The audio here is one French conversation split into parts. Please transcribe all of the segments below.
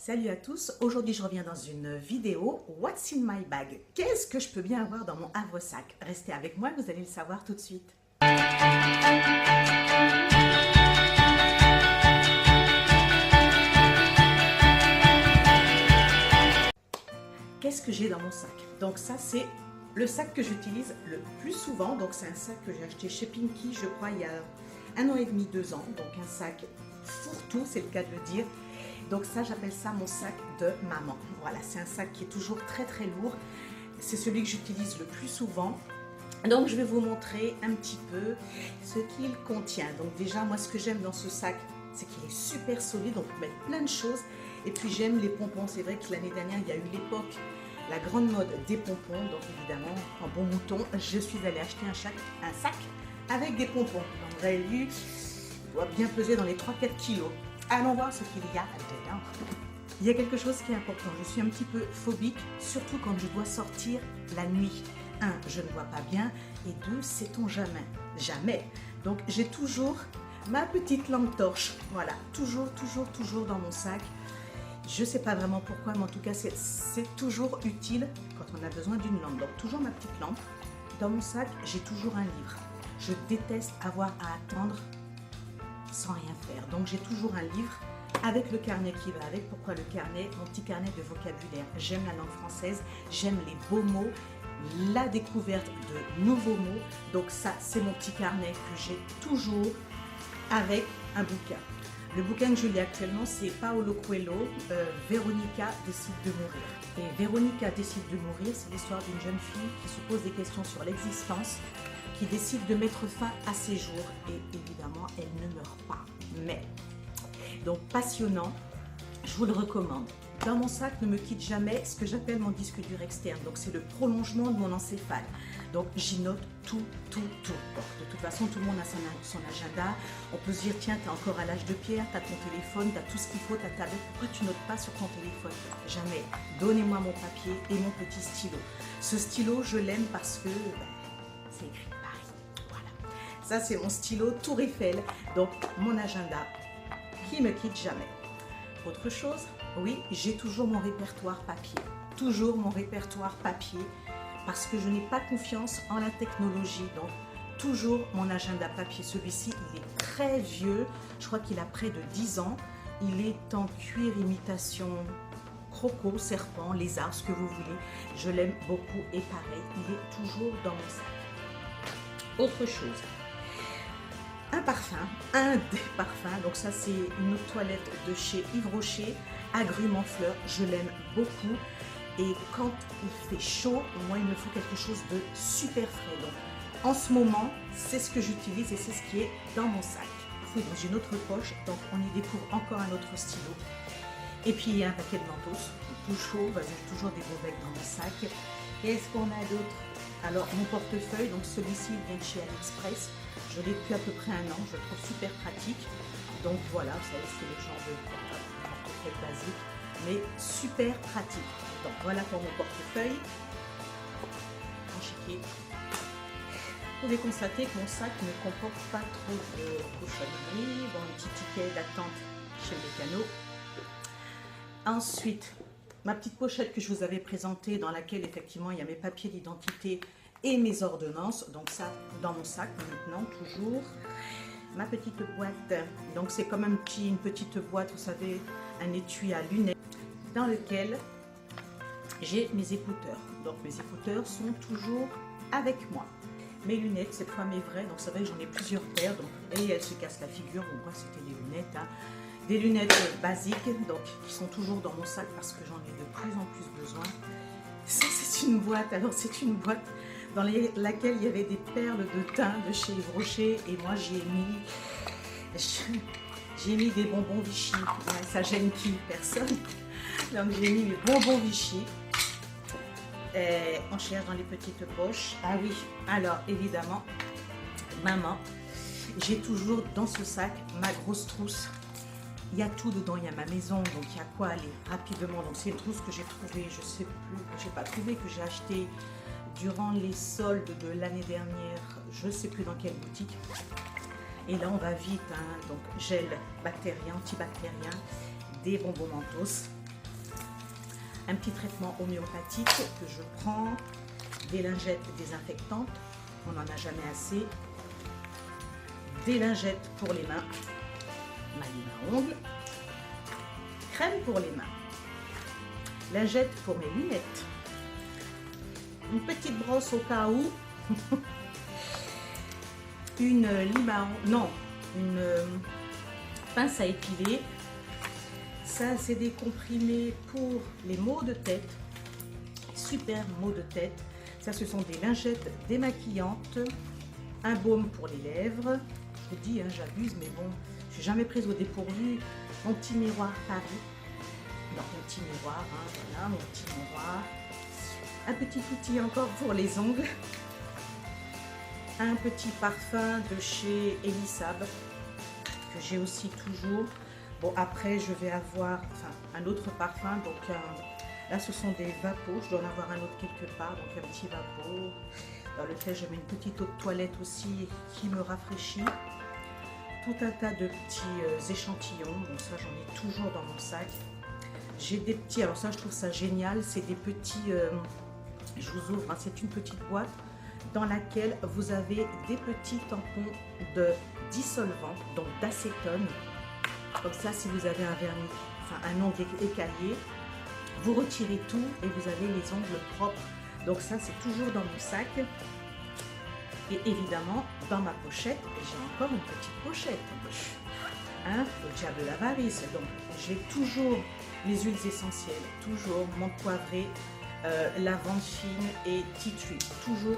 Salut à tous, aujourd'hui je reviens dans une vidéo What's in my bag? Qu'est-ce que je peux bien avoir dans mon havre-sac? Restez avec moi, vous allez le savoir tout de suite. Qu'est-ce que j'ai dans mon sac? Donc ça c'est le sac que j'utilise le plus souvent. Donc c'est un sac que j'ai acheté chez Pinky, je crois il y a 1 an et demi, 2 ans. Donc un sac fourre-tout, c'est le cas de le dire. Donc ça, j'appelle ça mon sac de maman. Voilà, c'est un sac qui est toujours très très lourd. C'est celui que j'utilise le plus souvent. Donc je vais vous montrer un petit peu ce qu'il contient. Donc déjà, moi ce que j'aime dans ce sac, c'est qu'il est super solide. On peut mettre plein de choses. Et puis j'aime les pompons. C'est vrai que l'année dernière, il y a eu l'époque, la grande mode des pompons. Donc évidemment, en bon mouton, je suis allée acheter un sac avec des pompons. Donc vous avez vu, il doit bien peser dans les 3-4 kilos. Allons voir ce qu'il y a dedans. Il y a quelque chose qui est important. Je suis un petit peu phobique, surtout quand je dois sortir la nuit. 1, je ne vois pas bien. Et 2, sait-on jamais. Jamais. Donc j'ai toujours ma petite lampe torche. Voilà, toujours dans mon sac. Je ne sais pas vraiment pourquoi, mais en tout cas, c'est toujours utile quand on a besoin d'une lampe. Donc toujours ma petite lampe. Dans mon sac, j'ai toujours un livre. Je déteste avoir à attendre sans rien faire. Donc j'ai toujours un livre avec le carnet qui va avec. Pourquoi le carnet? Mon petit carnet de vocabulaire. J'aime la langue française, j'aime les beaux mots, la découverte de nouveaux mots. Donc ça, c'est mon petit carnet que j'ai toujours avec un bouquin. Le bouquin que je lis actuellement, c'est Paulo Coelho, Véronica décide de mourir. Et Véronica décide de mourir, c'est l'histoire d'une jeune fille qui se pose des questions sur l'existence, qui décide de mettre fin à ses jours et évidemment elle ne meurt pas. Mais, donc passionnant, je vous le recommande. Dans mon sac ne me quitte jamais ce que j'appelle mon disque dur externe. Donc c'est le prolongement de mon encéphale. Donc j'y note tout. Donc, de toute façon, tout le monde a son agenda. On peut se dire, tiens, tu es encore à l'âge de pierre, tu as ton téléphone, tu as tout ce qu'il faut, ta tablette. Pourquoi tu notes pas sur ton téléphone? Jamais. Donnez-moi mon papier et mon petit stylo. Ce stylo, je l'aime parce que c'est écrit Paris. Voilà. Ça, c'est mon stylo Tour Eiffel. Donc, mon agenda qui me quitte jamais. Autre chose, oui, j'ai toujours mon répertoire papier. Toujours mon répertoire papier parce que je n'ai pas confiance en la technologie. Donc, toujours mon agenda papier. Celui-ci, il est très vieux. Je crois qu'il a près de 10 ans. Il est en cuir imitation croco, serpent, lézard, ce que vous voulez. Je l'aime beaucoup et pareil, il est toujours dans mon sac. Autre chose, un parfum, un des parfums. Donc ça, c'est une eau de toilette de chez Yves Rocher, agrumes en fleurs. Je l'aime beaucoup. Et quand il fait chaud, moi, il me faut quelque chose de super frais. Donc, en ce moment, c'est ce que j'utilise et c'est ce qui est dans mon sac. C'est dans une autre poche, donc on y découvre encore un autre stylo. Et puis, il y a un paquet de mentos, tout chaud. J'ai toujours des beaux becs dans mon sac. Qu'est-ce qu'on a d'autre? Alors, mon portefeuille, donc celui-ci vient de chez AliExpress. Je l'ai depuis à peu près 1 an, je le trouve super pratique. Donc voilà, vous savez, c'est le genre de portefeuille basique, mais super pratique. Donc voilà pour mon portefeuille. En chiquier. Vous pouvez constater que mon sac ne comporte pas trop de cochonneries. Bon, un petit ticket d'attente chez le mécano. Ensuite, ma petite pochette que je vous avais présentée, dans laquelle effectivement il y a mes papiers d'identité et mes ordonnances. Donc ça, dans mon sac maintenant, toujours. Ma petite boîte, donc c'est comme une petite boîte, vous savez, un étui à lunettes, dans lequel j'ai mes écouteurs. Donc mes écouteurs sont toujours avec moi. Mes lunettes, cette fois mes vraies, donc c'est vrai que j'en ai plusieurs paires, donc, et elles se cassent la figure, donc moi c'était des lunettes, hein. Des lunettes basiques, donc qui sont toujours dans mon sac parce que j'en ai de plus en plus besoin. Ça, c'est une boîte, alors c'est une boîte dans laquelle il y avait des perles de thym de chez Yves Rocher et moi j'ai mis des bonbons Vichy. Ouais, ça gêne qui? Personne. Donc j'ai mis mes bonbons Vichy. On cherche dans les petites poches. Ah oui, alors évidemment, maman, j'ai toujours dans ce sac ma grosse trousse. Il y a tout dedans, il y a ma maison, donc il y a quoi aller rapidement. Donc c'est une trousse que j'ai trouvée, je sais plus, que j'ai pas trouvé, que j'ai acheté durant les soldes de l'année dernière, je ne sais plus dans quelle boutique. Et là on va vite, hein. Donc gel bactérien, antibactérien, des bonbons Mentos, un petit traitement homéopathique que je prends, des lingettes désinfectantes, on n'en a jamais assez, des lingettes pour les mains, ma lime à ongles, crème pour les mains, lingettes pour mes lunettes, une petite brosse au cas où, une lime à ongles, non, une pince à épiler. Ça, c'est des comprimés pour les maux de tête, super maux de tête. Ça, ce sont des lingettes démaquillantes, un baume pour les lèvres. Je vous dis, hein, j'abuse, mais bon, je suis jamais prise au dépourvu. Mon petit miroir Paris, non, mon petit miroir, hein, voilà, mon petit miroir. Un petit outil encore pour les ongles. Un petit parfum de chez Elisab que j'ai aussi toujours. Bon, après je vais avoir un autre parfum, donc là ce sont des vapos, je dois en avoir un autre quelque part, donc un petit vapeau dans lequel je mets une petite eau de toilette aussi qui me rafraîchit. Tout un tas de petits échantillons, donc ça j'en ai toujours dans mon sac. J'ai des petits, alors ça je trouve ça génial, c'est des petits, je vous ouvre, hein, c'est une petite boîte dans laquelle vous avez des petits tampons de dissolvant, donc d'acétone. Comme ça, si vous avez un vernis, un ongle écaillé, vous retirez tout et vous avez les ongles propres. Donc ça, c'est toujours dans mon sac. Et évidemment, dans ma pochette, j'ai encore une petite pochette. Hein, au diable de l'avarice. Donc, j'ai toujours les huiles essentielles, toujours menthe poivrée, lavande fine et tea tree. Toujours,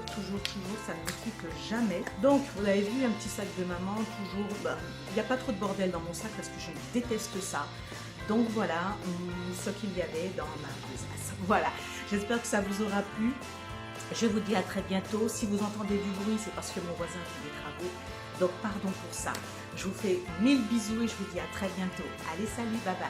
ça ne me quitte jamais. Donc, vous avez vu, un petit sac de maman, toujours. Il n'y a pas trop de bordel dans mon sac parce que je déteste ça. Donc voilà ce qu'il y avait dans ma besace. Voilà, j'espère que ça vous aura plu. Je vous dis à très bientôt. Si vous entendez du bruit, c'est parce que mon voisin fait des travaux. Donc pardon pour ça. Je vous fais 1000 bisous et je vous dis à très bientôt. Allez, salut, bye bye.